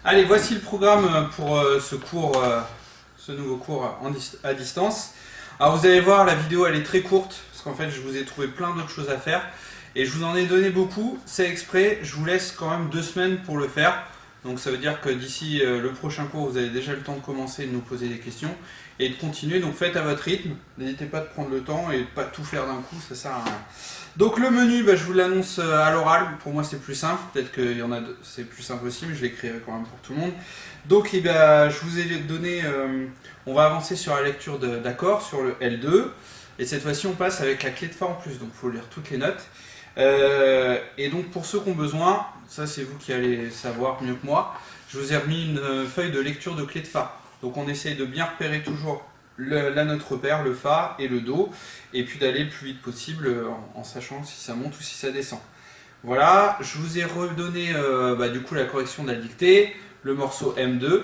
Allez, voici le programme pour ce cours, ce nouveau cours à distance. Alors vous allez voir, la vidéo elle est très courte, parce qu'en fait je vous ai trouvé plein d'autres choses à faire. Et je vous en ai donné beaucoup, c'est exprès, je vous laisse quand même 2 semaines pour le faire. Donc ça veut dire que d'ici le prochain cours, vous avez déjà le temps de commencer et de nous poser des questions. Et de continuer, donc faites à votre rythme, n'hésitez pas de prendre le temps et de pas tout faire d'un coup, ça sert à rien. Donc le menu, je vous l'annonce à l'oral, pour moi c'est plus simple, peut-être qu'il y en a c'est plus simple aussi, mais je l'écrirai quand même pour tout le monde. Donc je vous ai donné, on va avancer sur la lecture d'accords, sur le L2, et cette fois-ci on passe avec la clé de Fa en plus, donc il faut lire toutes les notes. Et donc pour ceux qui ont besoin, ça c'est vous qui allez savoir mieux que moi, je vous ai remis une feuille de lecture de clé de Fa. Donc on essaye de bien repérer toujours la note repère, le Fa et le Do, et puis d'aller le plus vite possible en sachant si ça monte ou si ça descend. Voilà, je vous ai redonné du coup la correction de la dictée, le morceau M2.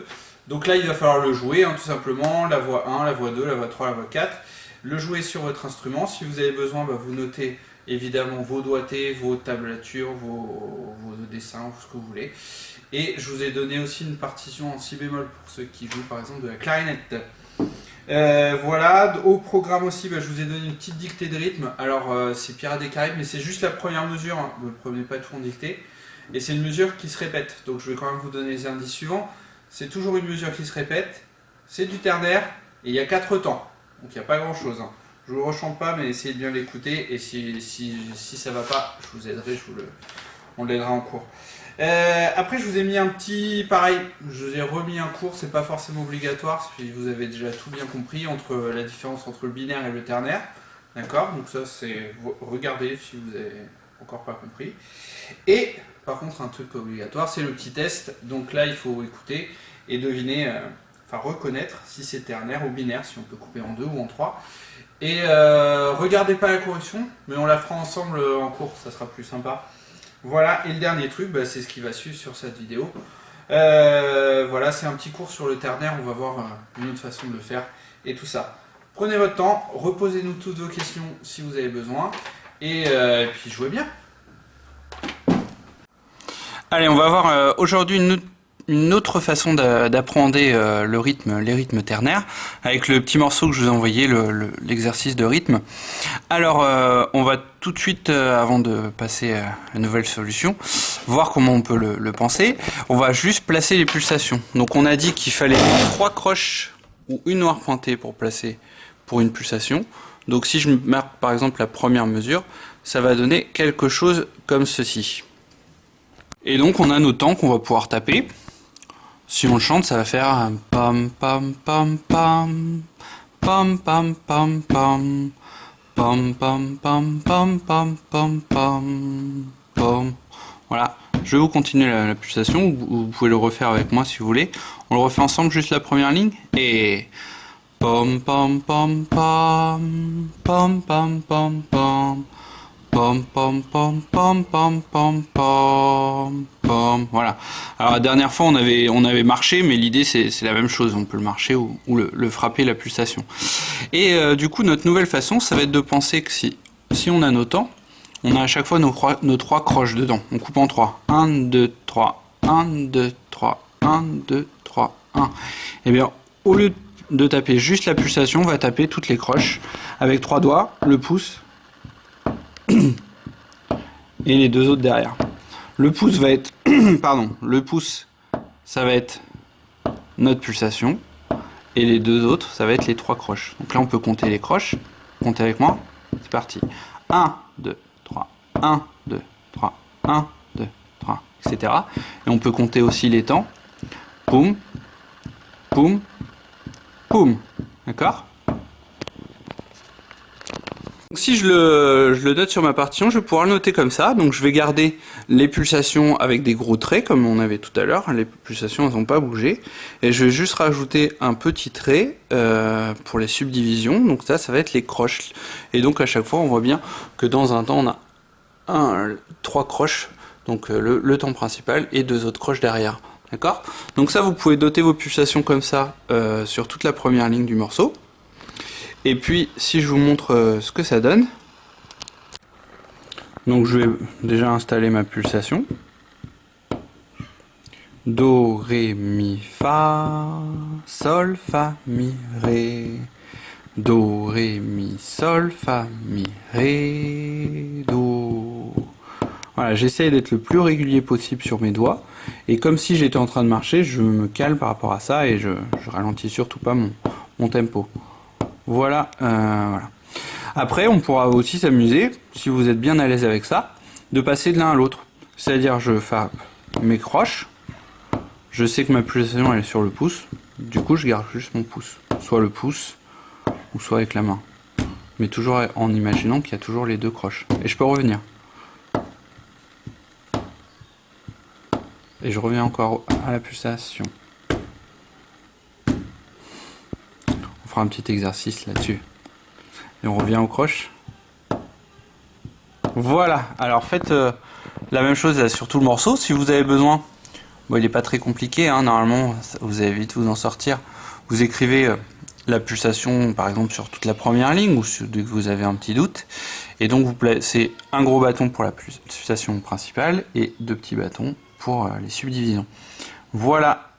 Donc là il va falloir le jouer tout simplement, la voix 1, la voix 2, la voix 3, la voix 4. Le jouer sur votre instrument, si vous avez besoin vous notez évidemment vos doigtés, vos tablatures, vos dessins, ce que vous voulez. Et je vous ai donné aussi une partition en si bémol pour ceux qui jouent par exemple de la clarinette. Voilà, au programme aussi, je vous ai donné une petite dictée de rythme. Alors c'est Pirates des Caraïbes, mais c'est juste la première mesure, ne prenez pas tout en dictée. Et c'est une mesure qui se répète, donc je vais quand même vous donner les indices suivants. C'est toujours une mesure qui se répète, c'est du ternaire, et il y a 4 temps, donc il n'y a pas grand chose. Je ne vous le rechante pas, mais essayez de bien l'écouter, et si ça va pas, je vous aiderai, on l'aidera en cours. Après je vous ai mis un petit, pareil, je vous ai remis un cours, c'est pas forcément obligatoire, si vous avez déjà tout bien compris, entre la différence entre le binaire et le ternaire, d'accord? Donc ça c'est, regardez si vous avez encore pas compris. Et par contre un truc obligatoire, c'est le petit test, donc là il faut écouter et deviner, reconnaître si c'est ternaire ou binaire, si on peut couper en 2 ou en 3. Et regardez pas la correction, mais on la fera ensemble en cours, ça sera plus sympa. Voilà, et le dernier truc, c'est ce qui va suivre sur cette vidéo. Voilà, c'est un petit cours sur le ternaire, on va voir une autre façon de le faire et tout ça. Prenez votre temps, reposez-nous toutes vos questions si vous avez besoin, et puis jouez bien. Allez, on va voir aujourd'hui une autre façon d'appréhender les rythmes ternaires, avec le petit morceau que je vous ai envoyé, l'exercice de rythme. Alors, on va tout de suite, avant de passer à la nouvelle solution, voir comment on peut le penser. On va juste placer les pulsations. Donc on a dit qu'il fallait 3 croches ou une noire pointée pour placer pour une pulsation. Donc si je marque par exemple la première mesure, ça va donner quelque chose comme ceci. Et donc on a nos temps qu'on va pouvoir taper. Si on le chante, ça va faire un pam pam pam pam pam pam pam pam pam pam pam pam pam pam pam pam. Voilà, je vais vous continuer la pulsation, ou vous pouvez le refaire avec moi si vous voulez. On le refait ensemble, juste la première ligne, et pam pam pam pam pam pam pam pam pam pam pam pam pam pam pam pam. Voilà. Alors la dernière fois on avait marché, mais l'idée c'est la même chose, on peut le marcher ou le frapper la pulsation. Et du coup notre nouvelle façon, ça va être de penser que si on a nos temps, on a à chaque fois nos 3 croches dedans. On coupe en 3. 1, 2, 3, 1, 2, 3, 1, 2, 3, 1. Et bien au lieu de taper juste la pulsation, on va taper toutes les croches avec 3 doigts, le pouce et les 2 autres derrière. Le pouce va être le pouce ça va être notre pulsation et les 2 autres ça va être les 3 croches. Donc là on peut compter les croches. Comptez avec moi. C'est parti. 1 2 3 1 2 3 1 2 3 etc. Et on peut compter aussi les temps. Poum poum poum. D'accord? Si je le note sur ma partition, je vais pouvoir le noter comme ça. Donc je vais garder les pulsations avec des gros traits, comme on avait tout à l'heure. Les pulsations elles n'ont pas bougé. Et je vais juste rajouter un petit trait pour les subdivisions. Donc ça va être les croches. Et donc à chaque fois, on voit bien que dans un temps, on a 3 croches. Donc le temps principal et 2 autres croches derrière. D'accord? Donc ça, vous pouvez noter vos pulsations comme ça sur toute la première ligne du morceau. Et puis, si je vous montre ce que ça donne, donc je vais déjà installer ma pulsation. Do, ré, mi, fa, sol, fa, mi, ré. Do, ré, mi, sol, fa, mi, ré, do. Voilà, j'essaie d'être le plus régulier possible sur mes doigts. Et comme si j'étais en train de marcher, je me cale par rapport à ça et je ralentis surtout pas mon tempo. Voilà, voilà. Après, on pourra aussi s'amuser, si vous êtes bien à l'aise avec ça, de passer de l'un à l'autre. C'est-à-dire, je frappe mes croches. Je sais que ma pulsation elle est sur le pouce. Du coup, je garde juste mon pouce. Soit le pouce, ou soit avec la main. Mais toujours en imaginant qu'il y a toujours les deux croches. Et je peux revenir. Et je reviens encore à la pulsation. On fera un petit exercice là-dessus. Et on revient aux croches. Voilà. Alors faites la même chose là, sur tout le morceau. Si vous avez besoin, bon, il n'est pas très compliqué. Hein, normalement, vous allez vite vous en sortir. Vous écrivez la pulsation, par exemple, sur toute la première ligne ou dès que vous avez un petit doute. Et donc vous placez un gros bâton pour la pulsation principale et deux petits bâtons pour les subdivisions. Voilà.